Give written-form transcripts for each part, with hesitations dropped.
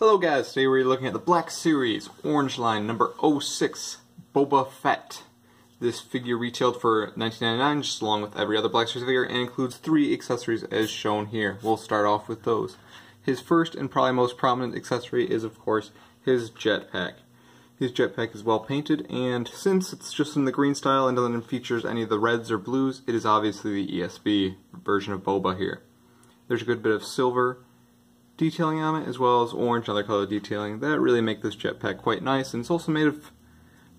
Hello guys, today we're looking at the Black Series Orange Line number 06 Boba Fett. This figure retailed for $19.99 just along with every other Black Series figure and includes 3 accessories as shown here. We'll start off with those. His first and probably most prominent accessory is of course his jetpack. His jetpack is well painted, and since it's just in the green style and doesn't feature any of the reds or blues, it is obviously the ESB version of Boba here. There's a good bit of silver detailing on it, as well as orange and other color detailing that really make this jetpack quite nice. And it's also made of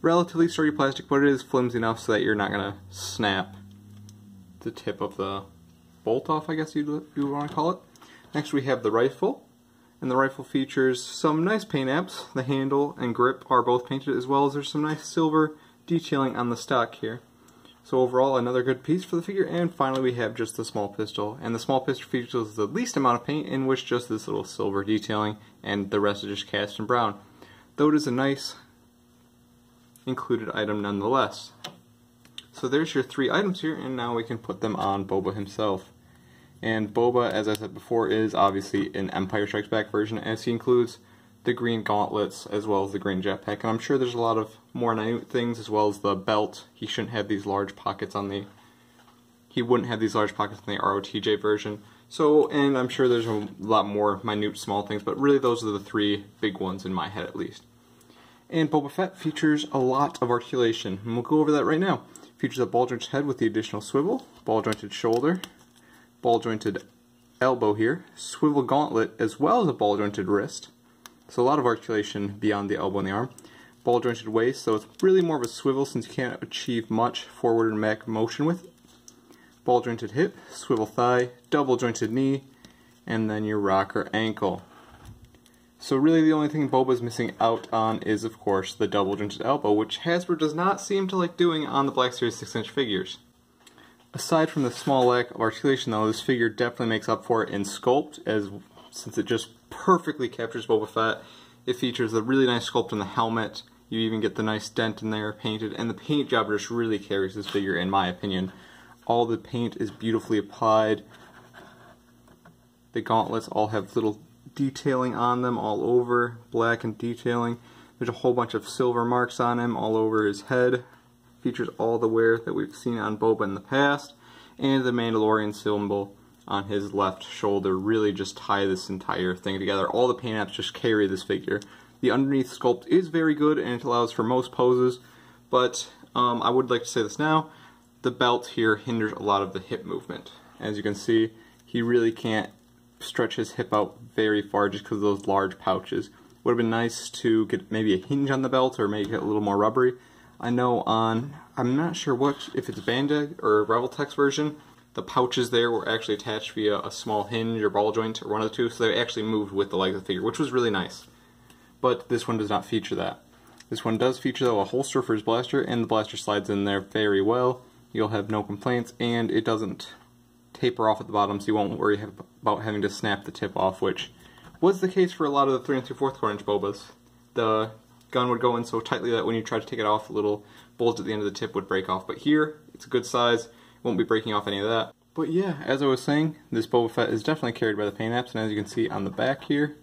relatively sturdy plastic, but it is flimsy enough so that you're not going to snap the tip of the bolt off, I guess you want to call it. Next we have the rifle, and the rifle features some nice paint apps. The handle and grip are both painted, as well as there's some nice silver detailing on the stock here. So overall, another good piece for the figure. And finally we have just the small pistol, and the small pistol features the least amount of paint, in which just this little silver detailing, and the rest is just cast in brown. Though it is a nice included item nonetheless. So there's your 3 items here, and now we can put them on Boba himself. And Boba, as I said before, is obviously an Empire Strikes Back version, as he includes the green gauntlets as well as the green jetpack. And I'm sure there's a lot of more minute things, as well as the belt. He shouldn't have these large pockets on the... He wouldn't have these large pockets in the ROTJ version. So, and I'm sure there's a lot more minute small things, but really those are the 3 big ones in my head at least. And Boba Fett features a lot of articulation, and we'll go over that right now. Features a ball-jointed head with the additional swivel, ball-jointed shoulder, ball-jointed elbow here, swivel gauntlet, as well as a ball-jointed wrist. So a lot of articulation beyond the elbow and the arm. Ball-jointed waist, so it's really more of a swivel since you can't achieve much forward and back motion with it. Ball-jointed hip, swivel thigh, double-jointed knee, and then your rocker ankle. So really the only thing Boba's missing out on is of course the double-jointed elbow, which Hasbro does not seem to like doing on the Black Series 6-inch figures. Aside from the small lack of articulation though, this figure definitely makes up for it in sculpt, since it just perfectly captures Boba Fett. It features a really nice sculpt in the helmet. You even get the nice dent in there painted, and the paint job just really carries this figure in my opinion. All the paint is beautifully applied. The gauntlets all have little detailing on them all over, black and detailing. There's a whole bunch of silver marks on him all over his head. Features all the wear that we've seen on Boba in the past, and the Mandalorian symbol on his left shoulder really just tie this entire thing together. All the paint apps just carry this figure. The underneath sculpt is very good, and it allows for most poses, but I would like to say this now, the belt here hinders a lot of the hip movement. As you can see, he really can't stretch his hip out very far just because of those large pouches. Would have been nice to get maybe a hinge on the belt or make it a little more rubbery. I know on, I'm not sure if it's Bandai or Reveltech's version, the pouches there were actually attached via a small hinge or ball joint, or one of the two, so they actually moved with the legs of the figure, which was really nice. But this one does not feature that. This one does feature, though, a holster for his blaster, and the blaster slides in there very well. You'll have no complaints, and it doesn't taper off at the bottom, so you won't worry about having to snap the tip off, which was the case for a lot of the 3 3/4 inch Bobas. The gun would go in so tightly that when you try to take it off, the little bolts at the end of the tip would break off. But here, it's a good size. Won't be breaking off any of that. But yeah, as I was saying, this Boba Fett is definitely carried by the paint apps, and as you can see on the back here,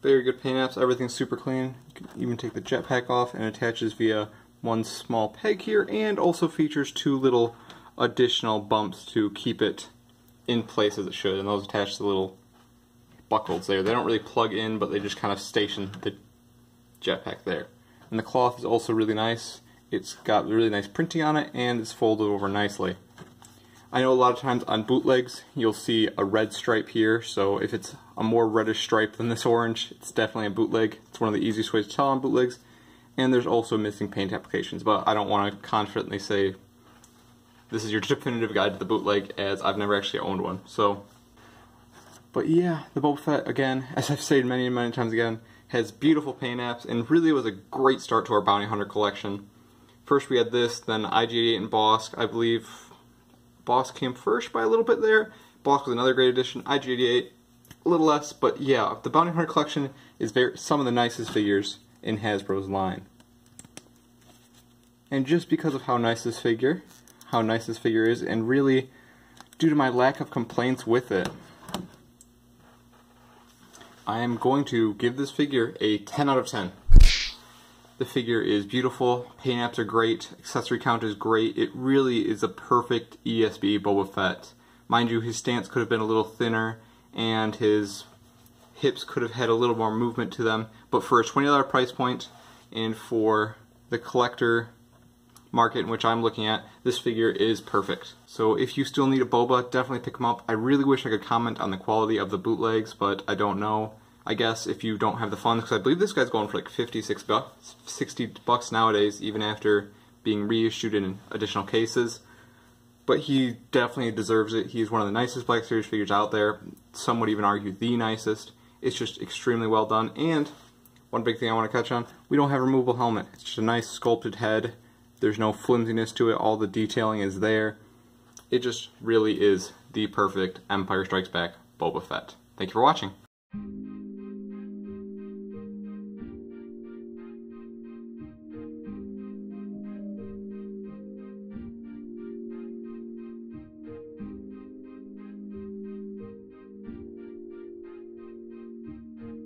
very good paint apps, everything's super clean. You can even take the jetpack off, and attaches via one small peg here, and also features 2 little additional bumps to keep it in place as it should, and those attach to the little buckles there. They don't really plug in, but they just kind of station the jetpack there. And the cloth is also really nice. It's got really nice printing on it, and it's folded over nicely. I know a lot of times on bootlegs you'll see a red stripe here, so if it's a more reddish stripe than this orange, it's definitely a bootleg. It's one of the easiest ways to tell on bootlegs. And there's also missing paint applications, but I don't want to confidently say this is your definitive guide to the bootleg, as I've never actually owned one. So, but yeah, the Boba Fett, again, as I've said many times again, has beautiful paint apps, and really was a great start to our Bounty Hunter collection. First we had this, then IG-88 and Bosk. I believe Bosk came first by a little bit there. Bosk was another great addition. IG-88, a little less, but yeah, the Bounty Hunter collection is some of the nicest figures in Hasbro's line. And just because of how nice this figure is, and really due to my lack of complaints with it, I am going to give this figure a 10 out of 10. The figure is beautiful, paint apps are great, accessory count is great. It really is a perfect ESB Boba Fett. Mind you, his stance could have been a little thinner, and his hips could have had a little more movement to them, but for a $20 price point, and for the collector market in which I'm looking at, this figure is perfect. So if you still need a Boba, definitely pick him up. I really wish I could comment on the quality of the bootlegs, but I don't know. I guess if you don't have the funds, because I believe this guy's going for like 56 bucks, 60 bucks nowadays, even after being reissued in additional cases. But he definitely deserves it. He's one of the nicest Black Series figures out there. Some would even argue the nicest. It's just extremely well done. And one big thing I want to touch on, we don't have a removable helmet. It's just a nice sculpted head. There's no flimsiness to it. All the detailing is there. It just really is the perfect Empire Strikes Back Boba Fett. Thank you for watching.